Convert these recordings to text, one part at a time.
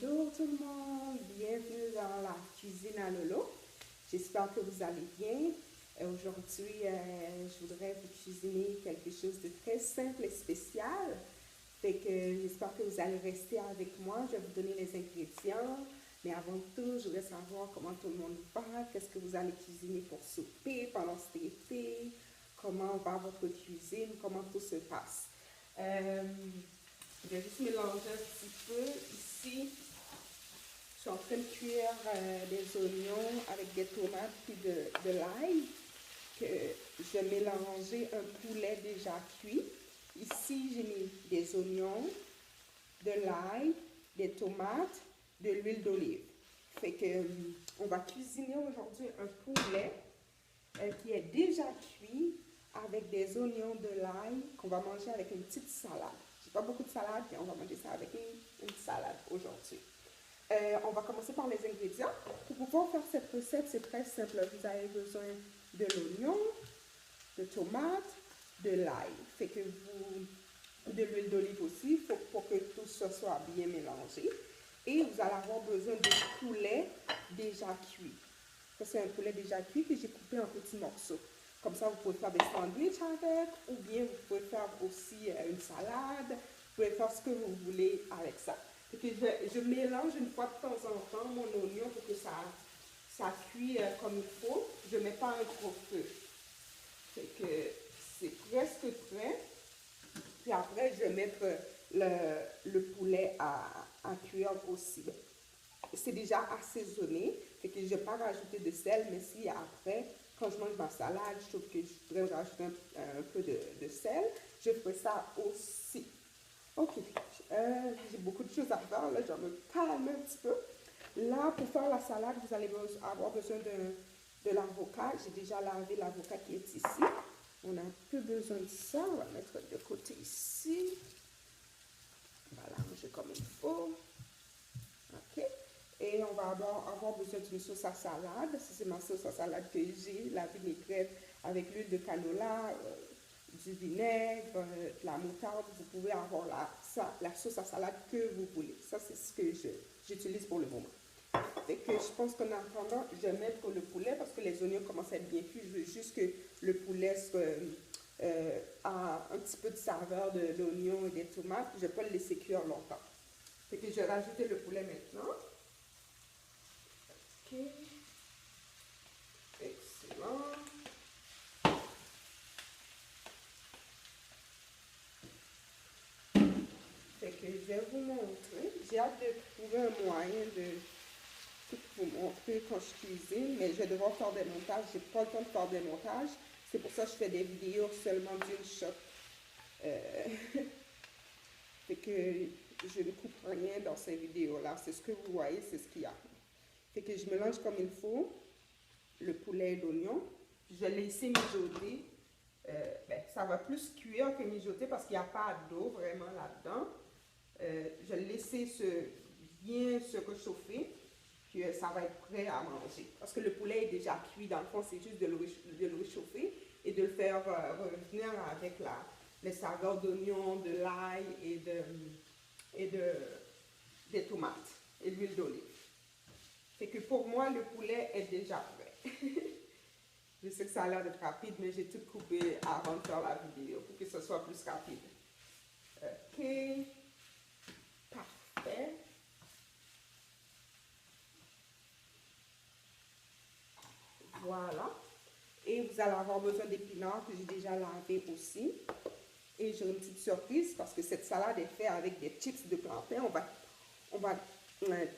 Bonjour tout le monde, bienvenue dans la cuisine à Lolo. J'espère que vous allez bien. Aujourd'hui, je voudrais vous cuisiner quelque chose de très simple et spécial. Fait que j'espère que vous allez rester avec moi. Je vais vous donner les ingrédients. Mais avant tout, je voudrais savoir comment tout le monde va, qu'est-ce que vous allez cuisiner pour souper pendant cet été, comment va votre cuisine, comment tout se passe. Je vais juste mélanger un petit peu. Ici, je suis en train de cuire des oignons avec des tomates et de l'ail. Que je mélangeais un poulet déjà cuit. Ici, j'ai mis des oignons, de l'ail, des tomates, de l'huile d'olive. Fait que on va cuisiner aujourd'hui un poulet qui est déjà cuit avec des oignons, de l'ail qu'on va manger avec une petite salade. J'ai pas beaucoup de salade, mais on va manger ça avec une salade aujourd'hui. On va commencer par les ingrédients. Pour pouvoir faire cette recette, c'est très simple. Vous avez besoin de l'oignon, de tomates, de l'ail. Fait que de l'huile d'olive aussi, pour que tout ça soit bien mélangé. Et vous allez avoir besoin de poulet déjà cuit. Ça, c'est un poulet déjà cuit que j'ai coupé en petits morceaux. Comme ça, vous pouvez faire des sandwichs avec, ou bien vous pouvez faire aussi une salade. Vous pouvez faire ce que vous voulez avec ça. Et puis, je mélange une fois de temps en temps mon oignon pour que ça cuit comme il faut. Je ne mets pas un gros feu. Fait que c'est presque prêt. Puis après, je vais mettre le poulet à cuire aussi. C'est déjà assaisonné, fait que je ne vais pas rajouter de sel, mais si après, quand je mange ma salade, je trouve que je voudrais rajouter un peu de sel, je ferai ça aussi. Ok, j'ai beaucoup de choses à faire, là, je vais me calmer un petit peu. Là, pour faire la salade, vous allez avoir besoin de l'avocat. J'ai déjà lavé l'avocat qui est ici. On n'a plus besoin de ça, on va mettre de côté ici. Voilà, manger comme il faut. Ok. Et on va avoir besoin d'une sauce à salade. C'est ma sauce à salade que j'ai, la vinaigrette avec l'huile de canola, du vinaigre, de la moutarde. Vous pouvez avoir la sauce à salade que vous voulez. Ça, c'est ce que j'utilise pour le moment. Fait que je pense qu'en attendant, je vais mettre le poulet parce que les oignons commencent à être bien cuits. Je veux juste que le poulet a un petit peu de saveur de l'oignon et des tomates. Je ne vais pas le laisser cuire longtemps. Fait que je vais rajouter le poulet maintenant. Ok. Excellent. Fait que je vais vous montrer. J'ai hâte de trouver un moyen de tout vous montrer quand je cuisine, mais je vais devoir faire des montages. J'ai pas le temps de faire des montages. C'est pour ça que je fais des vidéos seulement d'une shot. Fait que je ne coupe rien dans ces vidéos-là. C'est ce que vous voyez, c'est ce qu'il y a. Fait que je mélange comme il faut le poulet et l'oignon. Je vais laisser mijoter. Ça va plus cuire que mijoter parce qu'il n'y a pas d'eau vraiment là-dedans. Je vais le laisser bien se réchauffer. Puis ça va être prêt à manger. Parce que le poulet est déjà cuit. Dans le fond, c'est juste de le réchauffer et de le faire revenir avec les saveurs d'oignon, de l'ail et des tomates et l'huile d'olive. Fait que pour moi, le poulet est déjà prêt. Je sais que ça a l'air d'être rapide, mais j'ai tout coupé avant de faire la vidéo pour que ce soit plus rapide. Ok. Parfait. Voilà. Et vous allez avoir besoin d'épinards que j'ai déjà lavé aussi. Et j'ai une petite surprise parce que cette salade est faite avec des chips de plantain. On va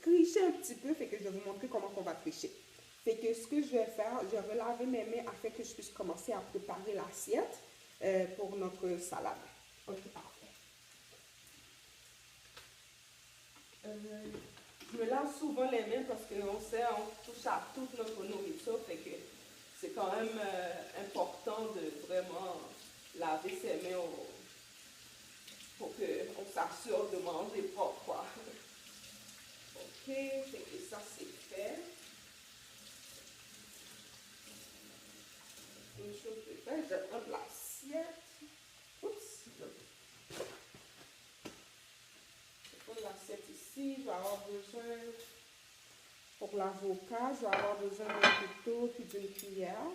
tricher un petit peu, fait que je vais vous montrer comment on va tricher. Fait que ce que je vais faire, je vais laver mes mains afin que je puisse commencer à préparer l'assiette pour notre salade. Ok, parfait. Je me lave souvent les mains parce qu'on sait, on touche à toute notre nourriture, fait que c'est quand même important de vraiment laver ses mains pour qu'on s'assure de manger propre, quoi. Ok, fait que ça c'est fait. Une chose de fait, je vais prendre l'assiette. Oups, je vais prendre l'assiette ici. Je vais avoir besoin, pour l'avocat, je vais avoir besoin d'un couteau puis d'une cuillère.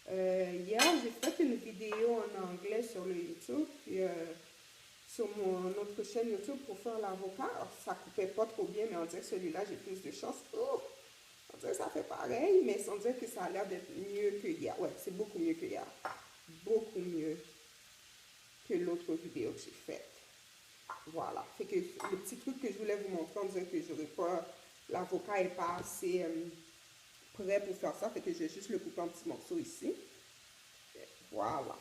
Hier, j'ai fait une vidéo en anglais sur le YouTube, puis sur mon autre chaîne YouTube pour faire l'avocat. Ça coupait pas trop bien, mais on dirait que celui-là, j'ai plus de chance. Oh, on dirait que ça fait pareil, mais on dirait que ça a l'air d'être mieux que hier. Ouais, c'est beaucoup mieux que hier. Beaucoup mieux que l'autre vidéo que j'ai faite. Voilà. Fait que le petit truc que je voulais vous montrer, on dirait que j'aurais pas... L'avocat n'est pas assez prêt pour faire ça. Fait que je vais juste le couper en petits morceaux ici. Voilà.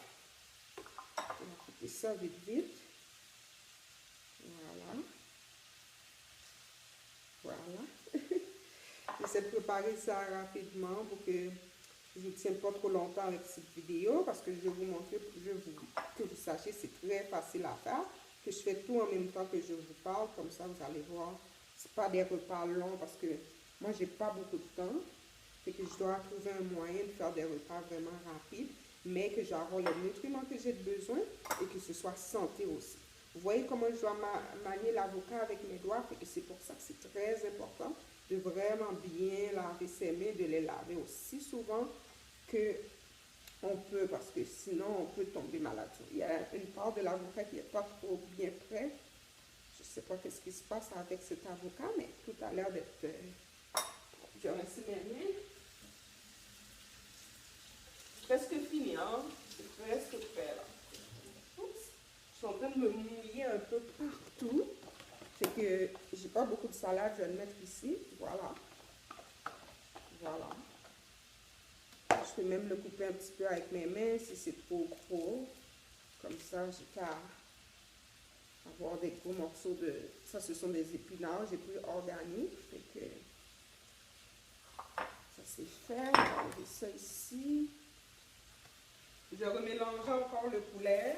On va couper ça vite, vite. Voilà. Voilà. J'essaie de préparer ça rapidement pour que je ne vous tienne pas trop longtemps avec cette vidéo parce que je vais vous montrer, que vous sachiez, c'est très facile à faire. Que je fais tout en même temps que je vous parle, comme ça vous allez voir. C'est pas des repas longs parce que moi j'ai pas beaucoup de temps. Fait que je dois trouver un moyen de faire des repas vraiment rapides, mais que j'aurai les nutriments que j'ai besoin et que ce soit santé aussi. Vous voyez comment je dois manier l'avocat avec mes doigts, fait que c'est pour ça que c'est très important de vraiment bien laver ses mains, de les laver aussi souvent que on peut, parce que sinon on peut tomber malade. Il y a une part de l'avocat qui n'est pas trop bien prêt. Je ne sais pas qu'est-ce qui se passe avec cet avocat, mais tout a l'air d'être... Je remercie mes mains. Presque fini, hein? C'est presque fait, là. Oups. Je suis en train de me mouiller un peu partout. Fait que j'ai pas beaucoup de salade, je vais le mettre ici. Voilà. Voilà. Je peux même le couper un petit peu avec mes mains si c'est trop gros. Comme ça, j'ai qu'à avoir des gros morceaux de... Ça, ce sont des épinards, j'ai pris organique. Fait que ça c'est fait. On va enlever ça ici. Je remélangerai encore le poulet.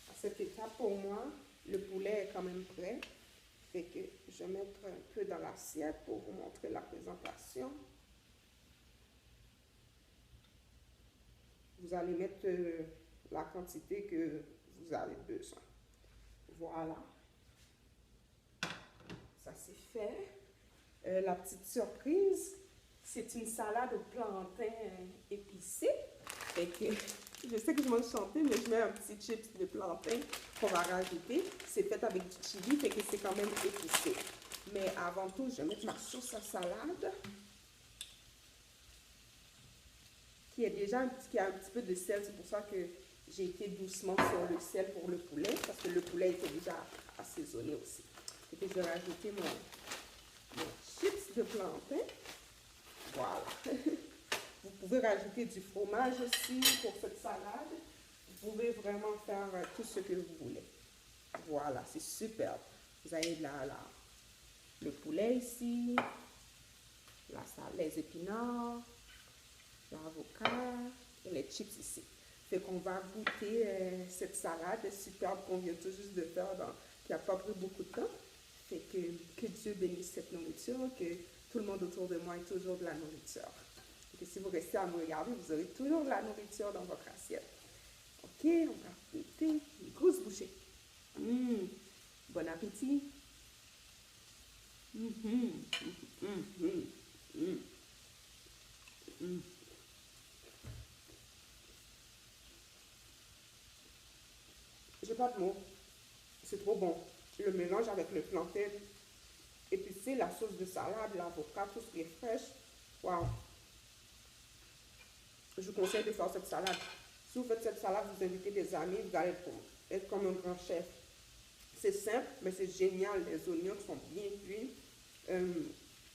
À cette étape, pour moi, le poulet est quand même prêt. Fait que je vais mettre un peu dans l'assiette pour vous montrer la présentation. Vous allez mettre la quantité que vous avez besoin. Voilà. Ça c'est fait. La petite surprise, c'est une salade au plantain épicé. Fait que je sais que je m'en chantais, mais je mets un petit chips de plantain qu'on va rajouter. C'est fait avec du chili, fait que c'est quand même épicé. Mais avant tout, je vais mettre ma sauce à salade. Qui a un petit peu de sel. C'est pour ça que j'ai été doucement sur le sel pour le poulet, parce que le poulet était déjà assaisonné aussi. Et puis je vais rajouter mon chips de plantain. Voilà. Vous pouvez rajouter du fromage aussi pour cette salade. Vous pouvez vraiment faire tout ce que vous voulez. Voilà, c'est superbe. Vous avez le poulet ici, les épinards, l'avocat et les chips ici. Fait qu'on va goûter cette salade superbe qu'on vient tout juste de faire, qui n'a pas pris beaucoup de temps. Fait que Dieu bénisse cette nourriture, que tout le monde autour de moi ait toujours de la nourriture. Et que si vous restez à me regarder, vous aurez toujours de la nourriture dans votre assiette. Ok, on va goûter une grosse bouchée. Bon appétit. J'ai pas de mots. C'est trop bon. Le mélange avec le plantain épicé, la sauce de salade, l'avocat, tout ce qui est fraîche. Waouh! Je vous conseille de faire cette salade. Si vous faites cette salade, vous invitez des amis, vous allez être comme un grand chef. C'est simple, mais c'est génial. Les oignons sont bien cuits.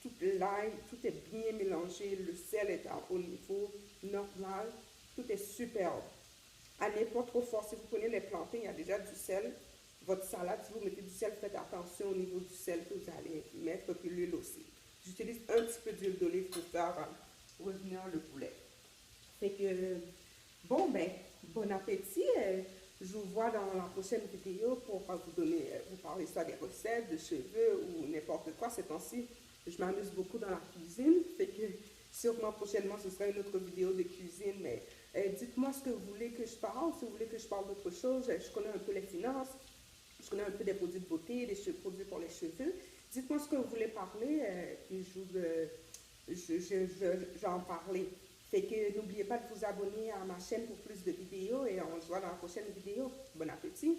Tout l'ail, tout est bien mélangé. Le sel est au niveau normal. Tout est superbe. Allez pas trop fort. Si vous prenez les plantains, il y a déjà du sel. Votre salade, si vous mettez du sel, faites attention au niveau du sel que vous allez mettre, puis l'huile aussi. J'utilise un petit peu d'huile d'olive pour faire revenir le poulet. Fait que, bon, ben, bon appétit. Je vous vois dans la prochaine vidéo pour vous parler soit des recettes, de cheveux ou n'importe quoi. Ces temps-ci, je m'amuse beaucoup dans la cuisine. Fait que Sûrement prochainement, ce sera une autre vidéo de cuisine, mais dites-moi ce que vous voulez que je parle, si vous voulez que je parle d'autre chose. Je connais un peu les finances, je connais un peu des produits de beauté, des produits pour les cheveux. Dites-moi ce que vous voulez parler, puis je vais en parler. Fait que n'oubliez pas de vous abonner à ma chaîne pour plus de vidéos et on se voit dans la prochaine vidéo. Bon appétit!